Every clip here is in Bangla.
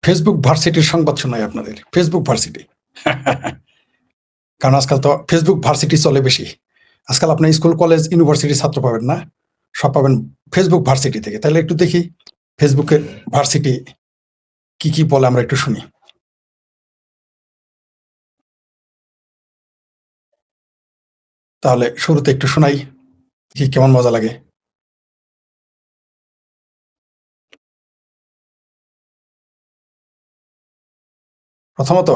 ফেসবুক ভার্সিটির সংবাদ শোনাই আপনাদের। Facebook varsity. কারণ আজকাল তো ফেসবুক ভার্সিটি চলে বেশি। আজকাল আপনি স্কুল, কলেজ, ইউনিভার্সিটির ছাত্র পাবেন না। সব পাবেন ফেসবুক ভার্সিটি থেকে। তাহলে একটু দেখি ফেসবুকের ভার্সিটি কি বলে আমরা একটু শুনি। তাহলে শুরুতে একটু শোনাই। দেখি কেমন মজা লাগে। প্রথমত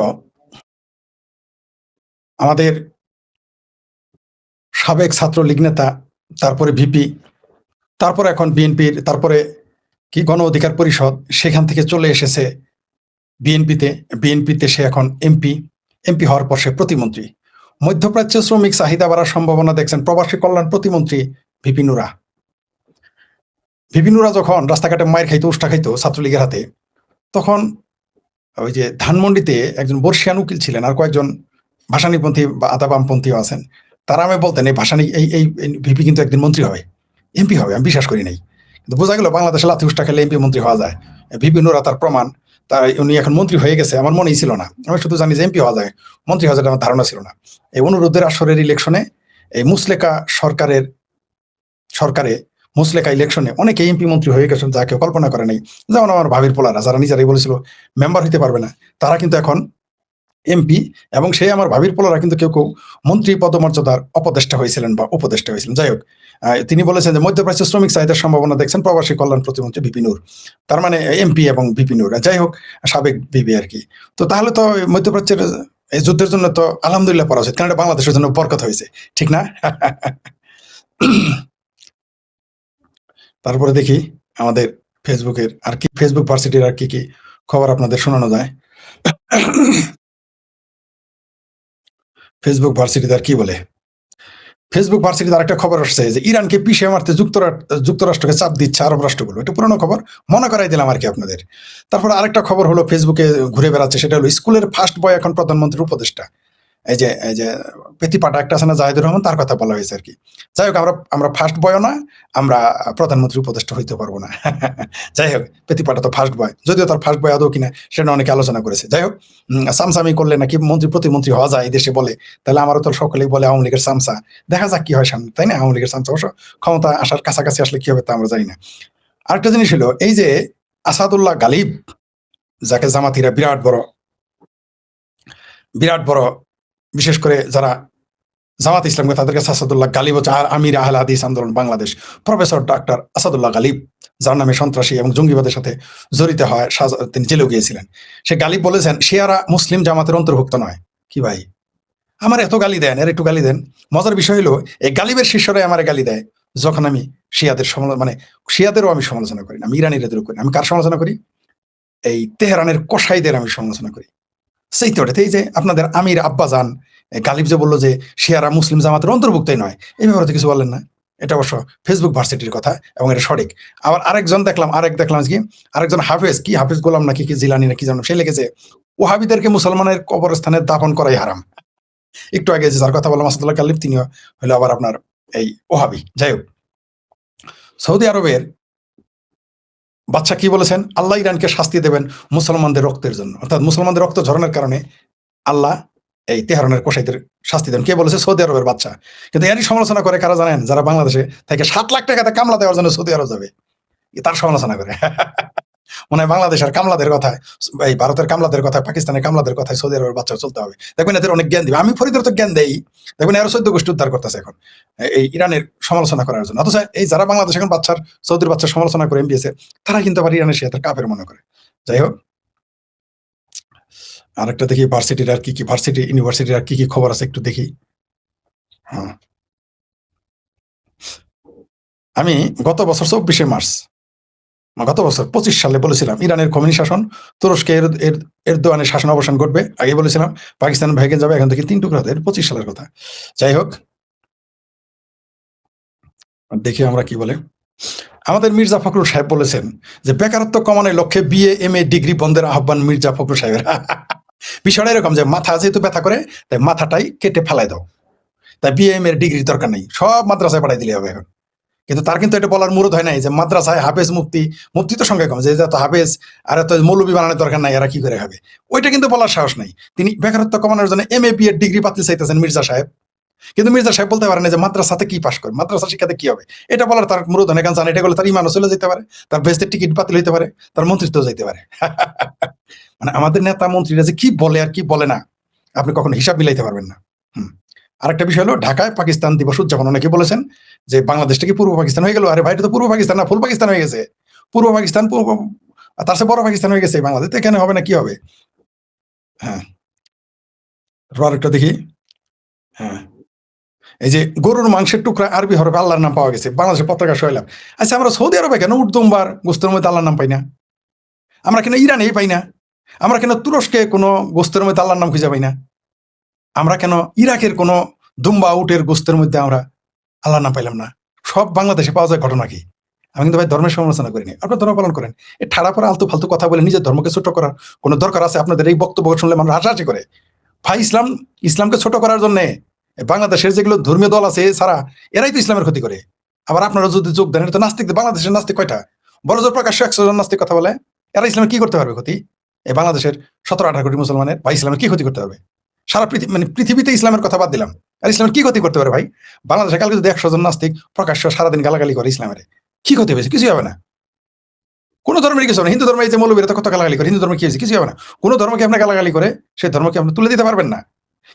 আমাদের সাবেক ছাত্রলীগ নেতা, তারপরে ভিপি, তারপরে এখন বিএনপির, তারপরে কি গণ অধিকার পরিষদ, সেখান থেকে চলে এসেছে বিএনপিতে। বিএনপিতে সে এখন এমপি। এমপি হওয়ার পর সে প্রতিমন্ত্রী। মধ্যপ্রাচ্য শ্রমিক চাহিদা বাড়ার সম্ভাবনা দেখছেন প্রবাসী কল্যাণ প্রতিমন্ত্রী ভিপি নুরা। ভিপি নুরা যখন রাস্তাঘাটে মায়ের খাইতো, উষ্টা খাইতো ছাত্রলীগের হাতে, তখন ওই যে ধানমন্ডিতে একজন বর্ষিয়ান উকিল ছিলেন, আর কয়েকজন ভাসানীপন্থী বা আধা বামপন্থীও আছেন। তারা আমি বলতেন এই ভাসানী এই ভিপি কিন্তু একদিন মন্ত্রী হবে, এমপি হবে। আমি বিশ্বাস করি নাই, কিন্তু বোঝা গেল বাংলাদেশে লাথি উষ্টা খেলে এমপি মন্ত্রী হওয়া যায়। ভিপি নুরা তার প্রমাণ। তাই উনি এখন মন্ত্রী হয়ে গেছে আমার মনেই ছিল না। আমি শুধু জানি যে এমপি হওয়া যায়, মন্ত্রী হওয়া যায় আমার ধারণা ছিল না। এই অনুরোধের আসরের ইলেকশনে, এই মুসলেকা সরকারে মুসলেকা ইলেকশনে অনেকে এমপি মন্ত্রী হয়ে গেছেন, যা কেউ কল্পনা করে নাই। যেমন আমার ভাবির পোলারা, যারা নিজেরাই বলেছিল মেম্বার হইতে পারবে না, তারা কিন্তু এখন এমপি। এবং সেই আমার ভাবির পোলারা কিন্তু কেউ মন্ত্রী পদমর্যাদার অপদেষ্টা হয়েছিলেন বা উপদেষ্টা হয়েছিলেন। যাই হোক, তিনি বলেছেন যে মধ্যপ্রাচ্য শ্রমিক চাহিদার সম্ভাবনা দেখছেন প্রবাসী কল্যাণ প্রতিমন্ত্রী ভিপি নূর। তার মানে এমপি এবং ভিপি নূর, যাই হোক সাবেক ভিপি আর কি। তো তাহলে তো মধ্যপ্রাচ্যের এই যুদ্ধের জন্য তো আলহামদুলিল্লাহ পড়া উচিত, কারণ এটা বাংলাদেশের জন্য বরকত হয়েছে, ঠিক না? তারপরে দেখি আমাদের ফেসবুকের আর কি, ফেসবুক ভার্সিটির আর কি খবর আপনাদের শোনানো যায়। ফেসবুক ভার্সিটিতে আর কি বলে, ফেসবুক ভার্সিটিতে আরেকটা খবর আসছে যে ইরানকে পিছিয়ে মারতে যুক্তরাষ্ট্রকে চাপ দিচ্ছে আরব রাষ্ট্রগুলো। এটা পুরনো খবর, মনে করাই দিলাম আর কি আপনাদের। তারপর আরেকটা খবর হলো ফেসবুকে ঘুরে বেড়াচ্ছে, সেটা হলো স্কুলের ফার্স্ট বয় এখন প্রধানমন্ত্রীর উপদেষ্টা। এই যে পেতিপাটা একটা আছে না, জাহিদুর রহমান, তার কথা বলা হয়েছে আর কি। যাই হোক, আমরা ফার্স্ট বয়ও না, আমরা প্রধানমন্ত্রী উপদেষ্টা হইতে পারবো না। যাই হোক, পেতিপাটা তো ফার্স্ট বয়, যদিও তার ফার্স্ট বয় আদৌ কিনা সেটা অনেকে আলোচনা করেছে। যাই হোক, সামসামি করলে নাকি মন্ত্রী প্রতিমন্ত্রী হওয়া যায় এই দেশে বলে, তাহলে আমারও তো সকলেই বলে আওয়ামী লীগের সামসা। দেখা যাক কি হয় সামনে, তাই না? আওয়ামী লীগের সামসা অবশ্য ক্ষমতা আসার কাছাকাছি আসলে কি হবে তা আমরা জানি না। আরেকটা জিনিস হলো এই যে আসাদুল্লাহ গালিব, যাকে জামাতিরা বিরাট বড়, বিশেষ করে যারা জামাত ইসলামকে তাদেরকে আসাদুল্লাহ গালিব হচ্ছে আমির আহলে হাদিস আন্দোলন বাংলাদেশ, প্রফেসর ডক্টর আসাদুল্লাহ গালিব, যার নামে সন্ত্রাসী এবং জঙ্গিবাদের সাথে জড়িত হয়, তিনি জেলেও গিয়েছিলেন। সে গালিব বলেছেন শিয়ারা মুসলিম জামাতের অন্তর্ভুক্ত নয়। কি ভাই, আমার এত গালি দেন, এর একটু গালি দেন। মজার বিষয় হলো এই গালিবের শিষ্যরাই আমার গালি দেয় যখন আমি শিয়াদের মানে শিয়াদেরও আমি সমালোচনা করি না, আমি ইরানিদেরও করি। আমি কার সমালোচনা করি? এই তেহরানের কসাইদের আমি সমালোচনা করি। সেই তো এই যে আপনাদের আমির আব্বাজান গালিব যে বললো যে শিয়ারা মুসলিম জামাতের অন্তর্ভুক্তই নয়, এই ব্যাপারে তো কিছু বললেন না। এটা অবশ্য ফেসবুক ভার্সিটির কথা এবং এটা সঠিক। আবার আরেকজন দেখলাম কি আরেকজন হাফেজ গোলাম নাকি কি জিলানি নাকি জানো, সে লিখেছে ওহাবিদেরকে মুসলমানের কবরস্থানে দাফন করাই হারাম। একটু আগে যে যার কথা বললাম আসাদুল্লাহ গালিব, তিনিও হলো আবার আপনার এই ওহাবি। যাই হোক, সৌদি আরবের বাদশা কি বলেছেন? আল্লাহ ইরানকে শাস্তি দেবেন মুসলমানদের রক্তের জন্য, অর্থাৎ মুসলমানদের রক্ত ঝরনের কারণে আল্লাহ এই তেহরানের কোষাইদের শাস্তি দেন। কে বলেছে? সৌদি আরবের বাচ্চা। কিন্তু এরই সমালোচনা করে কারা জানেন? যারা বাংলাদেশে থেকে 7 লাখ টাকাতে কামলা দেওয়ার জন্য সৌদি আরব যাবে, তার সমালোচনা করে। মনে হয় বাংলাদেশের কামলাদের কথায়, এই ভারতের কামলাদের কথায়, পাকিস্তানের কামলাদের কথায় সৌদি আরবের বাচ্চা চলতে হবে। দেখবেন এদের অনেক জ্ঞান দিবে। আমি ফরিদের তো জ্ঞান দেই, দেখবেন এরা 14 গোষ্ঠী উদ্ধার করতেছে এখন এই ইরানের সমালোচনা করার জন্য। অথচ এই যারা বাংলাদেশ এখন সৌদির বাচ্চার সমালোচনা করে এমবিএসে, তারা কিন্তু আবার ইরানের সাথে কাফের মনে করে। যাই হোক, আরেকটা দেখি ভার্সিটির আর কি ইউনিভার্সিটির আর কি খবর আছে একটু দেখি। হ্যাঁ, আমি গত বছর 24শে মার্চ, গত বছর 25 সালে বলেছিলাম ইরানের কমিউনিস্ট শাসন, তুরস্কে এরদোয়ানের শাসন অবসান ঘটবে। আগে বলেছিলাম পাকিস্তান ভেঙে যাবে, এখন থেকে 3 টুকরা হবে। 25 সালের কথা। যাই হোক, দেখি আমরা কি বলে। আমাদের মির্জা ফখরুল সাহেব বলেছেন যে বেকারত্ব কমানোর লক্ষ্যে বিএ এমএ ডিগ্রি বন্ধের আহ্বান মির্জা ফখরুল সাহেবের। বিষয়টা এরকম যে মাথা যেহেতু ব্যথা করে, তাই মাথাটাই কেটে ফেলাই দাও, তাই বিএ এম এর ডিগ্রি দরকার নেই, সব মাদ্রাসায় পাঠাই দিলে হবে এখন। কিন্তু তার কিন্তু এটা বলার মুরুদ হয় নাই যে মাদ্রাসায় হাফেজ মুফতি, মুফতি তো সংখ্যা কম, যে এত হাফেজ আর এত মৌলবী বানানোর দরকার নাই, এরা কি করে খাবে, ওইটা কিন্তু বলার সাহস নাই। তিনি বেকারত্ব কমানোর জন্য MA BEd ডিগ্রি পাতি চাইতেছেন মির্জা সাহেব, কিন্তু মির্জা সাহেব বলতে পারেন যে মাদ্রাসাতে কি পাশ করে, মাদ্রাসা শিক্ষাতে কি হবে, এটা বলার তার মুরুদ হয় না। কারণ জানে এটা করলে তার ইমানও চলে যেতে পারে, তার বেহেশতের টিকিট বাতিল হইতে পারে, তার মন্ত্রিত্ব যাইতে পারে। মানে আমাদের নেতা মন্ত্রীরা যে কি বলে আর কি বলে না, আপনি কখনো হিসাব মিলাইতে পারবেন না। আরেকটা বিষয় হলো ঢাকায় পাকিস্তান দিবস উদযাপন, অনেকে বলেছেন যে বাংলাদেশটা কি পূর্ব পাকিস্তান হয়ে গেল। আরে ভাই, এটা তো পূর্ব পাকিস্তান না, ফুল পাকিস্তান হয়ে গেছে। পূর্ব পাকিস্তান তার চেয়ে বড় পাকিস্তান হয়ে গেছে বাংলাদেশ, এখানে হবে না কি হবে। হ্যাঁ, আরেকটা দেখি। হ্যাঁ, এই যে গরুর মাংসের টুকরা আরবি হরফে আল্লাহর নাম পাওয়া গেছে, বাংলাদেশের পতাকা সরাইলাম। আচ্ছা, আমরা সৌদি আরবে কেন উর্দুম্বার গোস্তের মধ্যে আল্লাহর নাম পাই না? আমরা কেন ইরানেই পাই না? আমরা কেন তুরস্কে কোনো গোস্তের মধ্যে আল্লাহর নাম খুঁজে পাই না? আমরা কেন ইরাকের কোনো দুম্বা উটের গোস্তের মধ্যে আমরা আল্লাহর নাম পাইলাম না? সব বাংলাদেশে পাওয়া যায়, ঘটনা কি? আমি কিন্তু ভাই ধর্মের সমালোচনা করিনি, আপনার ধর্ম পালন করেন। এই ঠাড়া পরে আলতু ফালতু কথা বলে নিজের ধর্মকে ছোট করার কোনো দরকার আছে? আপনাদের এই বক্তব্য শুনলে মানুষ হাসাহাসি করে। ভাই, ইসলামকে ছোট করার জন্য বাংলাদেশের যেগুলো ধর্মীয় দল আছে সারা, এরাই তো ইসলামের ক্ষতি করে। আবার আপনারা যদি যোগ দেন, এটা তো নাস্তিক। বাংলাদেশের নাস্তিক কয়টা? বড় জোর প্রকাশ্য 100 জন নাস্তিক কথা বলে, এরা ইসলামের কি করতে পারবে ক্ষতি? এই বাংলাদেশের 17-18 কোটি মুসলমানের ভাই ইসলামের কি ক্ষতি করতে পারবে? সারা পৃথিবী, মানে পৃথিবীতে ইসলামের কথা বাদ দিলাম, আর ইসলামের কি ক্ষতি করতে পারে ভাই? বাংলাদেশে কালকে যদি 100 জন নাস্তিক প্রকাশ্য সারাদিন গালাগালি করে ইসলামের, কি ক্ষতি হয়েছে? কিছুই হবে না। কোনো ধর্মের কিছু হবে না। হিন্দু ধর্মে এই যে মৌলবীরা তো কত গালাগালি করে, হিন্দু ধর্মে কি হয়েছে? কিছুই হবে না। কোনো ধর্মকে আপনি গালাগালি করে সেই ধর্মকে আপনি তুলে দিতে পারবেন না।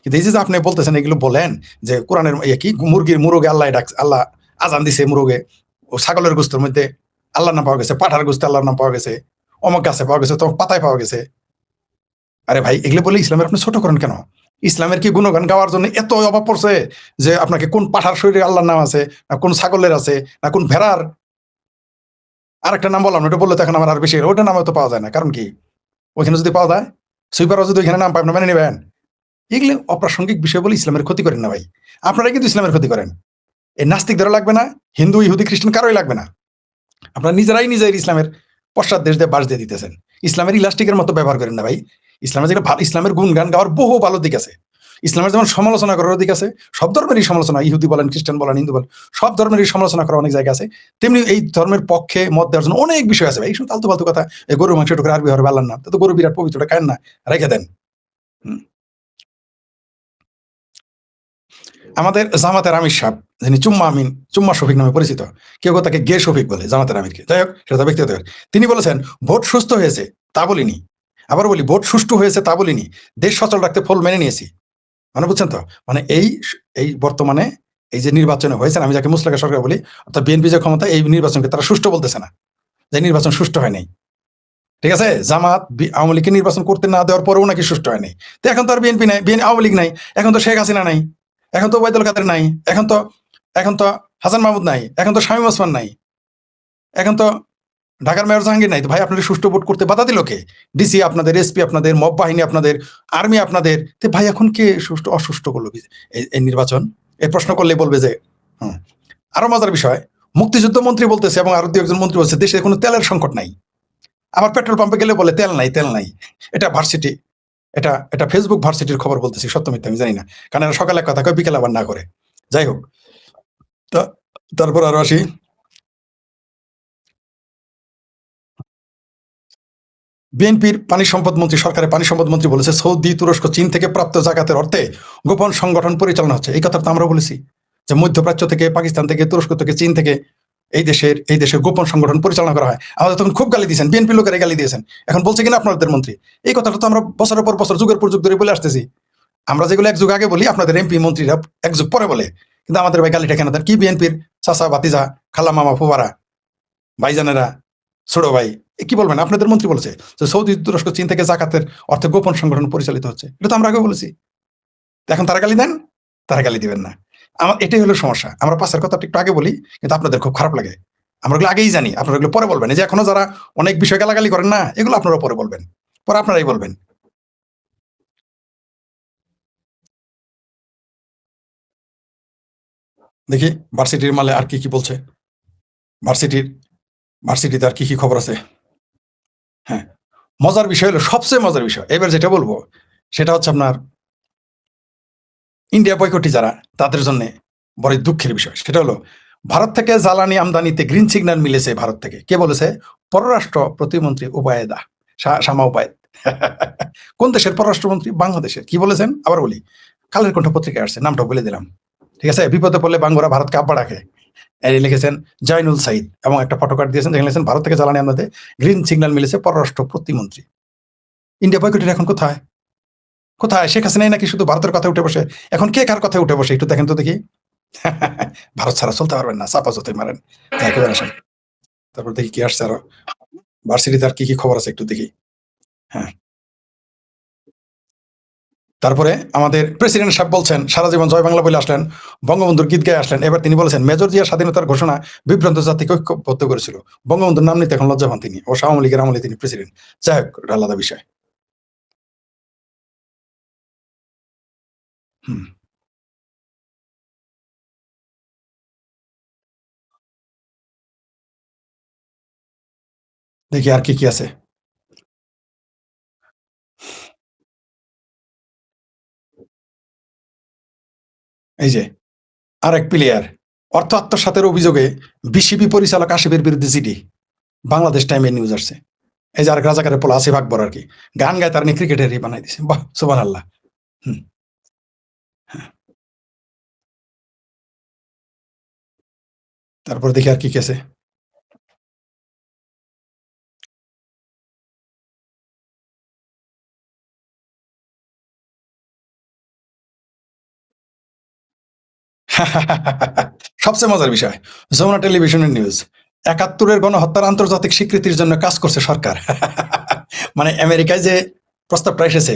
কিন্তু এই যে আপনি বলতেছেন, এগুলো বলেন যে কোরআনের কি মুরগির মুরগে আল্লাহ ডাক, আল্লাহ আজান দিছে মুরগে, ও ছাগলের গোস্তের মধ্যে আল্লাহর নাম পাওয়া গেছে, পাঠার গোস্তে আল্লাহর নাম পাওয়া গেছে, অমক গাছে পাওয়া গেছে, তো পাতায় পাওয়া গেছে। আরে ভাই, এগুলো বলে ইসলামের আপনি ছোট করেন কেন? ইসলামের কি গুণগান গাওয়ার জন্য এত অভাব পড়ছে যে আপনাকে কোন পাঠার শরীরে আল্লাহর নাম আছে, না কোন ছাগলের আছে, না কোন ভেড়ার আরেকটা নাম বললাম, ওটা বললে তো এখন আমার আর বেশি, ওটার নামে তো পাওয়া যায় না। কারণ কি? ওইখানে যদি পাওয়া যায়, সুইপারও যদি ওইখানে নাম পাই না, মেনে নেবেন? এগুলো অপ্রাসঙ্গিক বিষয় বলে ইসলামের ক্ষতি করেন না ভাই। আপনারাই কিন্তু ইসলামের ক্ষতি করেন। এই নাস্তিকদেরও লাগবে না, হিন্দু ইহুদি খ্রিস্টান কারোই লাগবে না। আপনারা নিজেরাই নিজের ইসলামের পশ্চাৎ দেশ দিয়ে বাস দিয়ে দিতেছেন। ইসলামের ইলাস্টিকের মতো ব্যবহার করেন না ভাই। ইসলামের যেটা ইসলামের গুণগান গাওয়ার বহু ভালো দিক আছে, ইসলামের যেমন সমালোচনা করার দিক আছে, সব ধর্মেরই সমালোচনা, ইহুদি বলেন, খ্রিস্টান বলেন, হিন্দু বলেন, সব ধর্মেরই সমালোচনা করার অনেক জায়গা আছে। তেমনি এই ধর্মের পক্ষে মত দেওয়ার জন্য অনেক বিষয় আছে ভাই। এই সব আলতু ফালতু কথা, এই গরু মাংস টুকরে আরবি হরফে আল্লাহর নাম, তো গরু বিরাট পবিত্রটা খায়েন না, রেখে দেন। আমাদের জামাতের আমির সাহেব, যিনি চুম্মা শফিক নামে পরিচিত, কেউ তাকে গে শফিক বলে জামাতের আমিরকে, যাই হোক সেটা তার ব্যক্তিগত ব্যাপার। তিনি বলেছেন ভোট সুস্থ হয়েছে তা বলিনি, আবার বলি ভোট সুষ্ঠু হয়েছে তা বলিনি, দেশ সচল রাখতে ফল মেনে নিয়েছি। মানে বুঝছেন তো? মানে এই এই বর্তমানে এই যে নির্বাচনে হয়েছেন, আমি যাকে মুসলাকা সরকার বলি, অর্থাৎ বিএনপি যে ক্ষমতা, এই নির্বাচনকে তারা সুষ্ঠু বলতেছে না, যে নির্বাচন সুষ্ঠু হয় নাই। ঠিক আছে, জামাত আওয়ামী লীগকে নির্বাচন করতে না দেওয়ার পরেও নাকি সুষ্ঠু হয় নাই। তো এখন তো আর বিএনপি নাই, আওয়ামী লীগ নাই, এখন তো শেখ হাসিনা নাই, এখন তো ওবায়দুল কাদের নাই, এখন তো হাসান মাহমুদ নাই, এখন তো শামীম ওসমান নাই, এখন তো ঢাকার মেয়র জাহাঙ্গীর নাই। তো ভাই, আপনাদের সুষ্ঠু ভোট করতে বাধা দিল কে? ডিসি আপনাদের, এসপি আপনাদের, মব বাহিনী আপনাদের, আর্মি আপনাদের। তো ভাই, এখন কে সুষ্ঠু অসুষ্ঠু করলো এই নির্বাচন? এই প্রশ্ন করলে বলবে যে আরো মজার বিষয়, মুক্তিযুদ্ধ মন্ত্রী বলতেছে এবং আরো দু একজন মন্ত্রী বলছে দেশে কোনো তেলের সংকট নাই। আবার পেট্রোল পাম্পে গেলে বলে তেল নাই, তেল নাই। এটা ভার্সিটি, এটা ফেসবুক ভার্সিটির খবর বলতেছি, সত্য মিথ্যা আমি জানি না, কারণ এরা সকালে কথা কয়, বিকেলে আবার না করে। যাই হোক, তারপর আরো আসি। বিএনপির পানি সম্পদ মন্ত্রী, সরকারের পানি সম্পদ মন্ত্রী বলেছে সৌদি, তুরস্ক, চীন থেকে প্রাপ্ত জাকাতের অর্থে গোপন সংগঠন পরিচালনা হচ্ছে। এই কথা তো আমরা বলেছি যে মধ্যপ্রাচ্য থেকে, পাকিস্তান থেকে, তুরস্ক থেকে, চীন থেকে এই দেশের গোপন সংগঠন পরিচালনা করা হয়। আমাদের তখন খুব গালি দিয়েছেন, বিএনপি লোকের গালি দিয়েছেন। এখন বলছে কিনা আপনাদের মন্ত্রী, এই কথাটা তো আমরা বছরের পর বছর, যুগের পর যুগ ধরে বলে আসতেছি। আমরা যেগুলো এক যুগ আগে বলি, আপনাদের এমপি মন্ত্রীরা এক যুগ পরে বলে। কিন্তু আমাদের ভাই গালিটা কেন দেন? কি বিএনপির চাচা, ভাতিজা, খালা, মামা, ফুবারা, ভাইজানেরা, ছোট ভাই, কি বলবেন? আপনাদের মন্ত্রী বলেছে যে সৌদি, তুরস্ক, চীন থেকে জাকাতের অর্থে গোপন সংগঠন পরিচালিত হচ্ছে। এটা তো আমরা আগে বলেছি। এখন তারা গালি দেন, তারা গালি দিবেন না। আমার এটাই হলো সমস্যা। আমরা পাশের কথাটা একটু আগে বলি, কিন্তু আপনাদের খুব খারাপ লাগে। আমরা এগুলো আগেই জানি, আপনারা এগুলো পরে বলবেন। এই যে এখনো যারা অনেক বিষয় গালাগালি করেন না, এগুলো আপনারা পরে বলবেন, পরে আপনারাই বলবেন। দেখি ভার্সিটির মালে আর কি কি বলছে। ভার্সিটির ভার্সিটিতে আর কি কি খবর আছে। হ্যাঁ, মজার বিষয় হলো, সবচেয়ে মজার বিষয় এবার যেটা বলবো, সেটা হচ্ছে আপনার ইন্ডিয়া বয়কটি যারা, তাদের জন্য বড় দুঃখের বিষয়। সেটা হলো ভারত থেকে জ্বালানি আমদানিতে গ্রিন সিগন্যাল মিলেছে ভারত থেকে। কে বলেছে? পররাষ্ট্র প্রতিমন্ত্রী ওবায়দা, শামা ওবায়দ। কোন দেশের পররাষ্ট্রমন্ত্রী? বাংলাদেশের। কি বলেছেন? আবার বলি, কালের কণ্ঠ পত্রিকায় আসছে, নামটা বলে দিলাম। ঠিক আছে? বিপদে পড়লে বাঙ্গুরা ভারতকে আব্বা ডাকে। এই লিখেছেন জয়নুল সাইদ এবং একটা ফটোকার্ড দিয়েছেন, যেখানে লিখেছেন ভারত থেকে জ্বালানি আমদানিতে গ্রিন সিগন্যাল মিলেছে পররাষ্ট্র প্রতিমন্ত্রী। ইন্ডিয়া বয়কটের এখন কোথায়? কোথায়? শেখ হাসিনাই নাকি শুধু ভারতের কথা উঠে বসে? এখন কে কার কথায় উঠে বসে একটু দেখেন তো দেখি। ভারত ছাড়া চলতে পারবেন না, চাপা যতই মারেন। একেবারে আসেন। তারপর দেখি কি আসছে আরো। ভার্সিটিতে আর কি খবর আছে একটু দেখি। হ্যাঁ। তারপরে আমাদের প্রেসিডেন্ট সাহেব বলছেন, সারা জীবন জয় বাংলা বলে আসলেন, বঙ্গবন্ধুর গীত গায়ে আসলেন। এবার তিনি বলেছেন, মেজর জিয়া স্বাধীনতার ঘোষণা বিভ্রান্ত জাতিকে ঐক্যবদ্ধ করেছিল। বঙ্গবন্ধুর নাম নিতে এখন লজ্জা পান তিনি। ও আওয়ামী লীগের আমলে তিনি প্রেসিডেন্ট। যাই হোক, এটা আলাদা বিষয়। হুম। দেখি আর কি আছে। এই যে আরেক প্লেয়ার, অর্থ আত্মসাতের অভিযোগে বিসিবি পরিচালক আসিফের বিরুদ্ধে জিডি। বাংলাদেশ টাইমে নিউজ আসছে। এই যে আরেক রাজাকারের পোলা আসিফ আকবর আর কি, গান গায় তার নিয়ে ক্রিকেটারই বানাই দিছে। বাহ, সুবহানাল্লাহ। হুম। তারপর দেখি আর কি আছে। সবচেয়ে মজার বিষয়, যমুনা টেলিভিশনের নিউজ, ৭১-এর গণহত্যার আন্তর্জাতিক স্বীকৃতির জন্য কাজ করছে সরকার। মানে আমেরিকায় যে প্রস্তাবটা এসেছে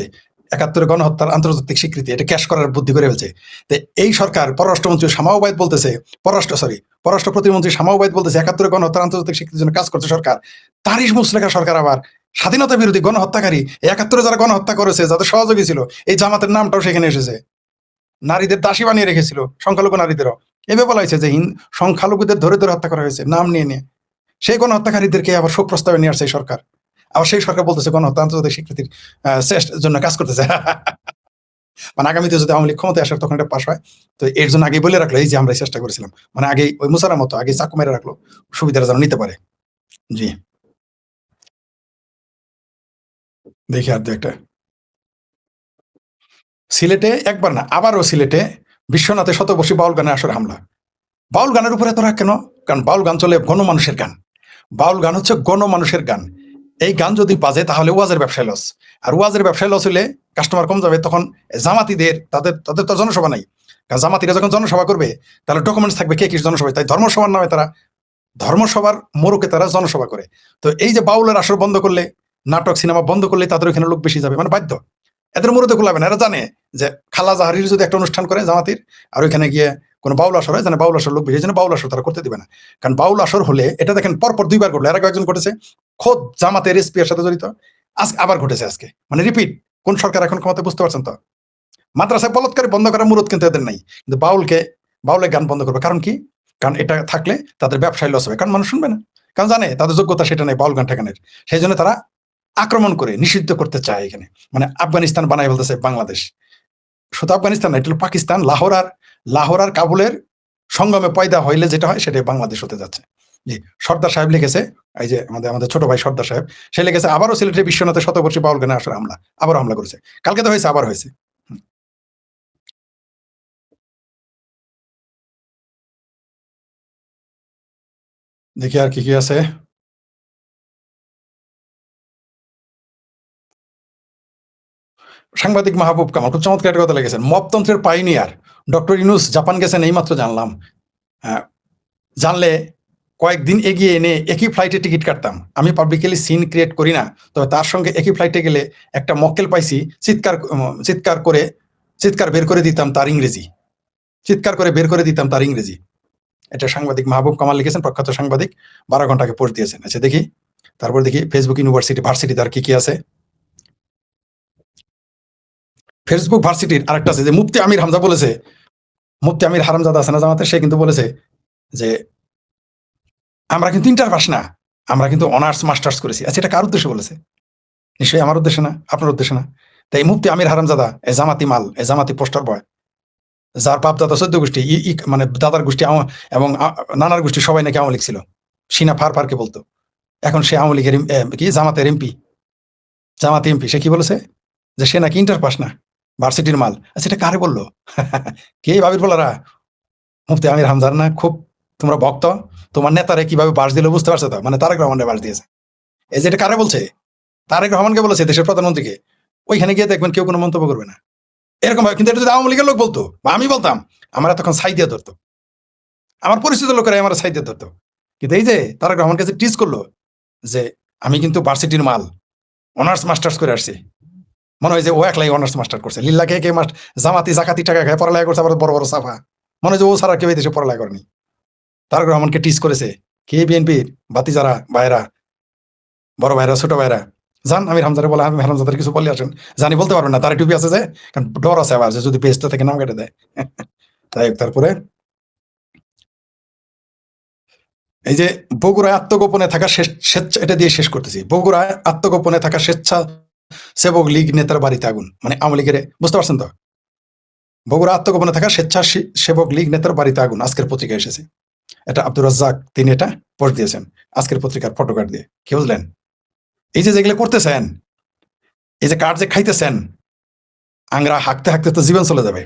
৭১-এর গণহত্যার আন্তর্জাতিক স্বীকৃতি, এটা ক্যাশ করার বুদ্ধি করে ফেলছে। তো এই সরকার, পররাষ্ট্রমন্ত্রী শামা ওবায়দ বলতেছে, পররাষ্ট্র প্রতিমন্ত্রী শামা ওবায়দ বলতেছে ৭১-এর গণহত্যার আন্তর্জাতিক স্বীকৃতির জন্য কাজ করছে সরকার। তারিশ মুসলেখা সরকার আবার স্বাধীনতা বিরোধী গণহত্যাকারী, ৭১-এ যারা গণহত্যা করেছে, যাদের সহযোগী ছিল, এই জামাতের নামটাও সেখানে এসেছে। নারীদের দাসী বানিয়ে রেখেছিল, সংখ্যালঘু নারীদেরও। এভাবে বলা হয়েছে যে সংখ্যালঘুদের ধরে ধরে হত্যা করা হয়েছে নাম নিয়ে নিয়ে। সেই গণহত্যাকারীদেরকে আবার শোক প্রস্তাবে নিয়ে আসছে এই সরকার। আবার সেই সরকার বলতেছে গণহত্যা আন্তর্জাতিক স্বীকৃতির জন্য কাজ করতেছে। মানে আগামীতে যদি আওয়ামী লীগ ক্ষমতায় আসার তখন এটা পাশ হয়, তো এর জন্য আগে বলে রাখলো এই যে আমরা চেষ্টা করেছিলাম, মানে আগে ওই মুসারার মতো আগে চাকু মেরে রাখলো, সুবিধাটা যেন নিতে পারে। জি, দেখি আর দু একটা। সিলেটে একবার না, আবারও সিলেটে বিশ্বনাথে শতবর্ষী বাউল গানে আসর হামলা। বাউল গানের উপরে এত রাগ কেন? কারণ বাউল গান চলে গণমানুষের গান। বাউল গান হচ্ছে গণমানুষের গান। এই গান যদি বাজে তাহলে ওয়াজের ব্যবসায় লস। আর ওয়াজের ব্যবসায় লস হলে কাস্টমার কম যাবে। তখন জামাতিদের, তাদের তাদের তো জনসভা নাই। কারণ জামাতিরা যখন জনসভা করবে, তাহলে ডকুমেন্টস থাকবে কে কি জনসভায়। তাই ধর্মসভার নামে তারা, ধর্মসভার মোড়কে তারা জনসভা করে। তো এই যে বাউলের আসর বন্ধ করলে, নাটক সিনেমা বন্ধ করলে তাদের ওখানে লোক বেশি যাবে, মানে বাধ্য। এদের মুরুদে কুলাবে না। এরা জানে যে খালা জাহারির যদি একটা অনুষ্ঠান করে জামাতির, আর ওইখানে গিয়ে কোনো বাউল আসর হয়, জানে বাউল আসর লোক বেশি, বাউল আসর তারা করতে দিবে না। কারণ বাউল আসর হলে, এটা দেখেন পরপর দুইবার ঘটলো, এর আগে একজন ঘটেছে খোদ জামাতের এসপি এর সাথে জড়িত, আজকে আবার ঘটেছে আজকে, মানে রিপিট। কোন সরকার এখন ক্ষমতা বুঝতে পারছেন তো? মাদ্রাসায় বলৎকারী বন্ধ করার মুরুদ কিন্তু এদের নাই, কিন্তু বাউলের গান বন্ধ করবে। কারণ কি? কারণ এটা থাকলে তাদের ব্যবসায় লস হবে, কারণ মানুষ শুনবে না। কারণ জানে তাদের যোগ্যতা সেটা নেই বাউল গান ঠেকানোর। সেই জন্য তারা আক্রমণ করে নিষিদ্ধ করতে চায় এখানে। মানে আফগানিস্তান বানাই বলতেছে বাংলাদেশ। শুধু আফগানিস্তান না, এটা হলো পাকিস্তান। লাহোর আর কাবুলের সঙ্গমে পয়দা হইলে যেটা হয় সেটাই বাংলাদেশ হতে যাচ্ছে। জি, সর্দার সাহেব লিখেছে, এই যে আমাদের আমাদের ছোট ভাই সর্দার সাহেব, সে লিখেছে আবারও সিলেটের বিশ্বনাথে শতবর্ষী বাউল গানে আসর হামলা। আবারও হামলা করেছে। কালকে তো হয়েছে, আবার হয়েছে। হুম, দেখি আর কি আছে। সাংবাদিক মাহবুব কামাল খুব চমৎকার একটা কথা লিখেছেন, মপতন্ত্রের পাইনিয়ার ডক্টর ইউনূস জাপান গেছেন এইমাত্র জানলাম। জানলে কয়েকদিন এগিয়ে এনে একই ফ্লাইটে টিকিট কাটতাম। আমি পাবলিকলি সিন ক্রিয়েট করি না, তবে তার সঙ্গে একই ফ্লাইটে গেলে একটা মক্কেল পাইছি, চিৎকার করে চিৎকার বের করে দিতাম তার ইংরেজি। চিৎকার করে বের করে দিতাম তার ইংরেজি। এটা সাংবাদিক মাহবুব কামাল লিখেছেন, প্রখ্যাত সাংবাদিক, ১২ ঘন্টাকে পোস্ট দিয়েছেন। আচ্ছা দেখি, তারপর দেখি ফেসবুক ইউনিভার্সিটি ভার্সিটি তার কি আছে। ফেসবুক ভার্সিটির আরেকটা আছে যে মুফতি আমির হামজা বলেছে, মুফতি আমির হারামজাদা আছে না জামাতের, সে কিন্তু বলেছে যে আমরা কিন্তু ইন্টার পাস না, আমরা কিন্তু অনার্স মাস্টার্স করেছি। আচ্ছা, এটা কার উদ্দেশ্যে বলেছে? নিশ্চয়ই আমার উদ্দেশ্যে না, আপনার উদ্দেশ্যে না। তাই মুফতি আমির হারামজাদা, এ জামাতি মাল, এ জামাতি পোস্টার বয়, যার বাপ-দাদা ১৪ গোষ্ঠী মানে দাদার গোষ্ঠী এবং নানার গোষ্ঠী সবাই নাকি আওয়ামী লীগ ছিল। সিনা ফারকে বলতো। এখন সে আওয়ামী লীগের কি জামাতের এমপি। জামাতে এমপি। সে কি বলেছে? যে সে নাকি ইন্টার পাস না। ভার্সিটির মাল। আচ্ছা এটা কারে বলল? কে ভাবির পোলারা? মুফতি আমির হামজার না? খুব তোমরা ভক্ত। তোমার নেতারে কিভাবে বাস দিল বুঝতে পারছো তো? মানে তারেক রহমানের বাস দিয়েছে। এই যে এটা কারে বলছে? তারেক রহমানকে বলেছে দেশের প্রধানমন্ত্রীকে। ওইখানে গিয়ে দেখবেন কেউ কোনো মন্তব্য করবে না। এরকম ভাবে কিন্তু এটা যদি আওয়ামী লীগের লোক বলতো বা আমি বলতাম, আমার এতক্ষণ ছাই দিয়ে ধরতো। আমার পরিচিত লোকেরা আমার ছাই দিয়ে ধরতো। কিন্তু এই যে তারেক রহমান কাছে টিজ করলো যে আমি কিন্তু ভার্সিটির মাল। অনার্স মাস্টার্স করে আসছি। মনে হয় যে ও একলাই অনার্স মাস্টার করছে। লিল্লা কে জামাতি জাকাতি টাকা খায় পড়ালেখা করছে আবার বড় বড় সাফা। মনে হয় যে ও ছাড়া কেউ এই দেশে পড়ালেখা করেনি। তারেক রহমানকে টিজ করেছে। কে বিএনপির বাতি যারা ভাইরা, বড় ভাইরা, ছোট ভাইরা। যান আমির হামজারে বলে আমি হামজাদের কিছু বলে আসেন। জানি বলতে পারবেন না। তার টুপি আছে যে কারণ ডর আছে আবার যে যদি পেজটা থেকে নাম কেটে দেয়। তাই তারপরে এই যে বগুড়ায় আত্মগোপনে থাকা স্বেচ্ছা এটা দিয়ে শেষ করতেছি। বগুড়ায় আত্মগোপনে থাকা স্বেচ্ছাসেবক লীগ নেতার বাড়িতে আগুন। মানে আওয়ামী লীগের বুঝতে পারছেন তো? বগুড়া আত্মগোপনে থাকা স্বেচ্ছাসেবক লীগ নেতার বাড়িতে আগুন আজকের পত্রিকায় এসেছে। এটা আব্দুর রাজ্জাক তিনি এটা পোস্ট দিয়েছেন আজকের পত্রিকার ফটোকার্ড দিয়ে। কি বুঝলেন? এই যে যেগুলো করতেছেন, এই যে কার্ড যে খাইতেছেন, আংরা হাঁকতে হাঁকতে তো জীবন চলে যাবে।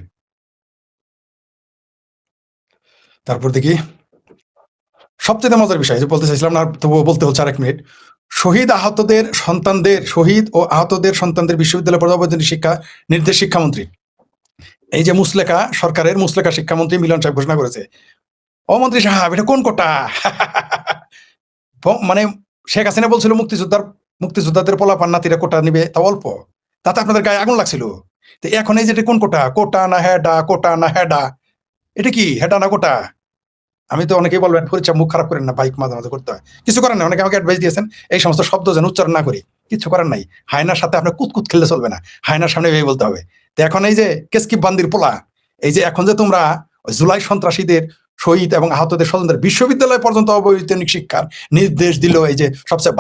তারপর দেখি সবচেয়ে মজার বিষয় যে বলতে চাইছিলাম না, তবুও বলতে হচ্ছে আরেক মিনিট। শহীদ ও আহতদের সন্তানদের বিশ্ববিদ্যালয় পর্যায়ে শিক্ষা নির্দেশ শিক্ষামন্ত্রী। এই যে মুসলেকা সরকারের মুসলেকা শিক্ষামন্ত্রী মিলন সাহেব ঘোষণা করেছে, ও মন্ত্রী সাহেব এটা কোন কোটা? মানে শেখ হাসিনা বলছিল মুক্তিযোদ্ধাদের পোলাপান নাতিরা কোটা নিবে, তা অল্প, তাতে আপনাদের গায়ে আগুন লাগছিল। তো এখন এই যে এটা কোন কোটা? কোটা না হেডা, কোটা না হেডা, এটা কি হেডা না কোটা? আমি তো অনেকেই বলবেন পরীক্ষা মুখ খারাপ করেন না, বাইক মাঝে মাঝে করতে হয়, কিছু করেন না। অনেকে আমাকে অ্যাডভাইস দিয়েছেন এই সমস্ত শব্দ যেন উচ্চারণ না করি, কিছু করার নাই। হায়নার সাথে আপনার কুতকুত খেললে চলবে না, হায়নার সামনে ভেবে বলতে হবে। তো এখন এই যে কেসকিপ বান্দির পোলা, এই যে এখন যে তোমরা জুলাই সন্ত্রাসীদের শহীদ এবং আহতদের স্বজনদের বিশ্ববিদ্যালয় পর্যন্ত অবৈতনিক শিক্ষার নির্দেশ দিল এই যে সবচেয়ে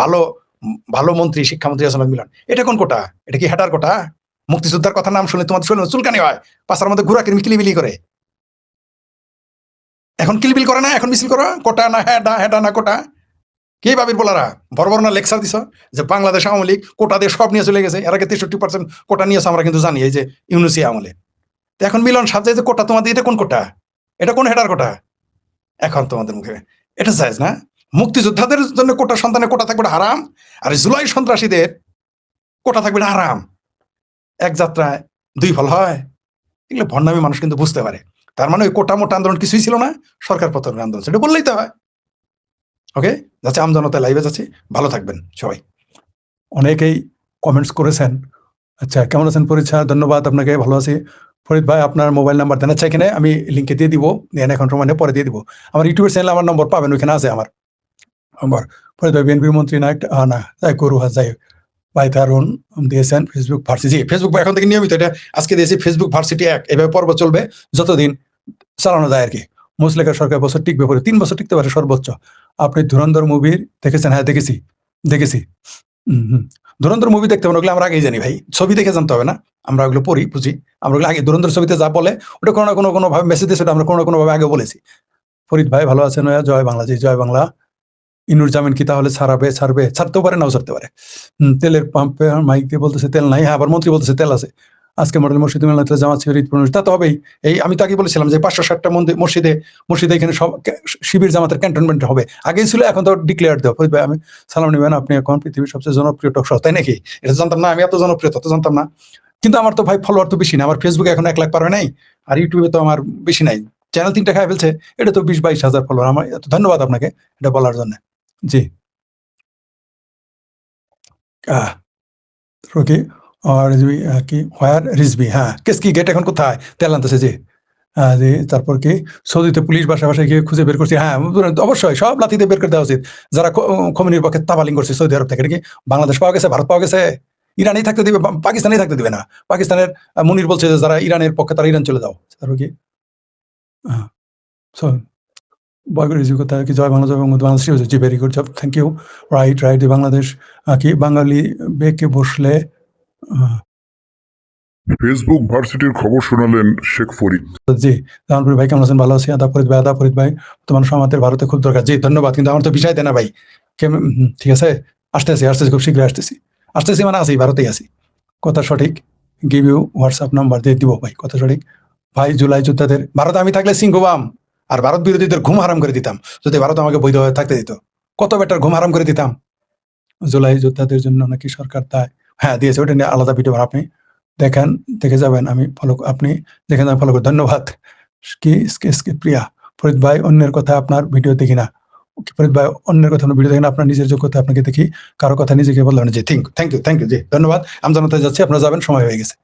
ভালো মন্ত্রী শিক্ষামন্ত্রী আসলাম মিলন, এটা কোন কোটা? এটা কি হেটার কোটা? মুক্তিযোদ্ধার কথা নাম শুনে তোমাদের শুনলে চুলকানি হয়, পাশার মধ্যে ঘুরা কিলিবিলি করে। এখন কিলবিল করে না, এখন মিছিল করো কোটা না হেডা, হেডা না কোটা। কে ভাবির বলারা বড় বড় না লেকচার দিছ যে বাংলাদেশ আওয়ামী লীগ কোটা দিয়ে সব নিয়ে চলে গেছে, এর আগে 63% কোটা নিয়েছে আমরা কিন্তু জানি এই যে ইউনুসি আমলে। তো এখন মিলন সাহেব যে কোটা তোমাদের, এটা কোন কোটা? এটা কোন হেডার কোটা? এখন তোমাদের মুখে এটা চাইজ না? মুক্তিযোদ্ধাদের জন্য কোটা, সন্তানের কোটা থাকবে হারাম, আর জুলাই সন্ত্রাসীদের কোটা থাকবে হারাম। এক যাত্রায় দুই ফল হয়। এগুলো ভণ্ডামি মানুষ কিন্তু বুঝতে পারে। তার মানে ওই কোটা মোটা আন্দোলন কিছুই ছিল না, সরকার পতনের আন্দোলন, সেটা বললেই তো হয়। ওকে, যাচ্ছে আমজনতা লাইভে যাচ্ছি, ভালো থাকবেন সবাই। অনেকেই কমেন্টস করেছেন। আচ্ছা কেমন আছেন পরিচ্ছা? ধন্যবাদ আপনাকে, ভালো আছি। ফরিদ ভাই আপনার মোবাইল নাম্বার দেন, আচ্ছা এখানে আমি লিঙ্কে দিয়ে দিব, এখন সময় পরে দিয়ে দিব। আমার ইউটিউবের চ্যানেলে আমার নম্বর পাবেন, ওইখানে আছে আমার নম্বর। ফরিদ ভাই বিএনপির মন্ত্রী না একটা না যাই গরু হাত যাই ভাই তারুণ দিয়েছেন ফেসবুক ভার্সিটি। ফেসবুক এখন থেকে নিয়মিত এটা আজকে দিয়েছি, ফেসবুক ভার্সিটি 1 এভাবে পর্ব চলবে যতদিন চালানো যায় আর কি। মুসলেকা সরকার বছর টিকবে, পরে 3 বছর টিকতে পারে সর্বোচ্চ। আপনি ধুরন্ধর মুভি দেখেছেন? হ্যাঁ দেখেছি। ধুরন্ধর মুভি দেখতে হবে ওগুলো আমরা আগেই জানি ভাই, ছবি দেখে জানতে হবে না, আমরা ওগুলো পড়ি বুঝি। আমরা ওগুলো আগে ধুরন্ধর ছবিতে যা বলে ওটা কোনো না কোনো ভাবে মেসেজ দিয়েছে, ওটা আমরা কোনো না কোনো ভাবে আগে বলেছি। ফরিদ ভাই ভালো আছেন? জয় বাংলা। জি জয় বাংলা। ইনুর জামিন কি তাহলে ছাড়তেও পারে, নাও ছাড়তে পারে। তেলের পাম্পে মাইক দিয়ে বলতেছে তেল নাই, হ্যাঁ আবার মন্ত্রী বলতেছে তেল আছে। আজকে মডেল মসজিদ মেলাতে জামাত শিবির ঈদ তা তো হবেই। এই আমি তাকে বলেছিলাম যে 560টা মসজিদে এখানে সব শিবির জামাতের ক্যান্টনমেন্ট হবে, আগেই ছিল, এখন তো ডিক্লেয়ার দেওয়া। ফরিদ ভাই আমি সালাম নিবেন, আপনি এখন পৃথিবীর সবচেয়ে জনপ্রিয় টক শো, তাই নাকি? এটা জানতাম না, আমি এত জনপ্রিয় তত জানতাম না। কিন্তু আমার তো ভাই ফলোয়ার তো বেশি না, আমার ফেসবুকে এখন 1 লাখ পার হয় নাই, আর ইউটিউবে তো আমার বেশি নাই, চ্যানেল 3টা খাই ফেলছে, এটা তো 20-22 হাজার ফলোয়ার আমার। ধন্যবাদ আপনাকে এটা বলার জন্য। জি রোকি রিজবি কি হোয়ার রিজবি, হ্যাঁ কেস কি গেট এখন কোথায়? তেল আনতেছে জি। জি তারপর কি সৌদিতে পুলিশ বাসায় গিয়ে খুঁজে বের করছে, হ্যাঁ অবশ্যই সব লাথিতে বের করে দেওয়া উচিত যারা খমেনির পক্ষে তাবালিং করছে সৌদি আরব থেকে। নাকি বাংলাদেশ পাওয়া গেছে, ভারত পাওয়া গেছে, ইরানেই থাকতে দিবে, পাকিস্তানেই থাকতে দিবে না। পাকিস্তানের মুনির বলছে যে যারা ইরানের পক্ষে তারা ইরান চলে যাও। তারপর কি বয়কট রিজিউ কথা কি জয় বাংলা, জয় বাংলাদেশ। জি very good job, thank you. Right Bangladesh কি বাঙালি বেঁকে বসলে ফেসবুক ভার্সিটির খবর শোনালেন শেখ ফরিদ। জি, জাহানপুর ভাই কেমন আছেন? ভালো আছি। আদাব ফরিদ ভাই, আদাব ফরিদ ভাই। বর্তমান সময় আমাদের ভারতে খুব দরকার। জি, ধন্যবাদ। কিন্তু আমার তো ভিসাই দেয় না ভাই। ঠিক আছে? আসতেছি, খুব শীঘ্রই আসতেছি। আসতেছি মানে আছি, ভারতেই আছি। কথা সঠিক। গিভ ইউ হোয়াটসঅ্যাপ নাম্বার দিয়ে দিব ভাই। কথা সঠিক। ভাই জুলাই যোদ্ধাদের ভারতে আমি থাকলে সিংহবাম আর ভারত বিরোধীদের ঘুম হারাম করে দিতাম। যদি ভারত আমাকে বৈধভাবে থাকতে দিত। কত বেটার ঘুম হারাম করে দিতাম। জুলাই যোদ্ধাদের জন্য নাকি সরকার দায়। হ্যাঁ, দিয়েছে। ওটা নিয়ে আলাদা ভিডিও আপনি দেখেন, দেখে যাবেন। আমি আপনি দেখেন, আমি ফলো করি। ধন্যবাদ। প্রিয়া ফরিদ ভাই, অন্যের কথা আপনার ভিডিও দেখি না। ফরিদ ভাই, অন্যের কথা ভিডিও দেখেন, আপনার নিজের যোগ্যতা আপনাকে দেখি, কারো কথা নিজেকে বললেন। জি, থ্যাংক ইউ, জি, ধন্যবাদ। আমি জানাতে যাচ্ছি, আপনারা যাবেন, সময় হয়ে গেছে।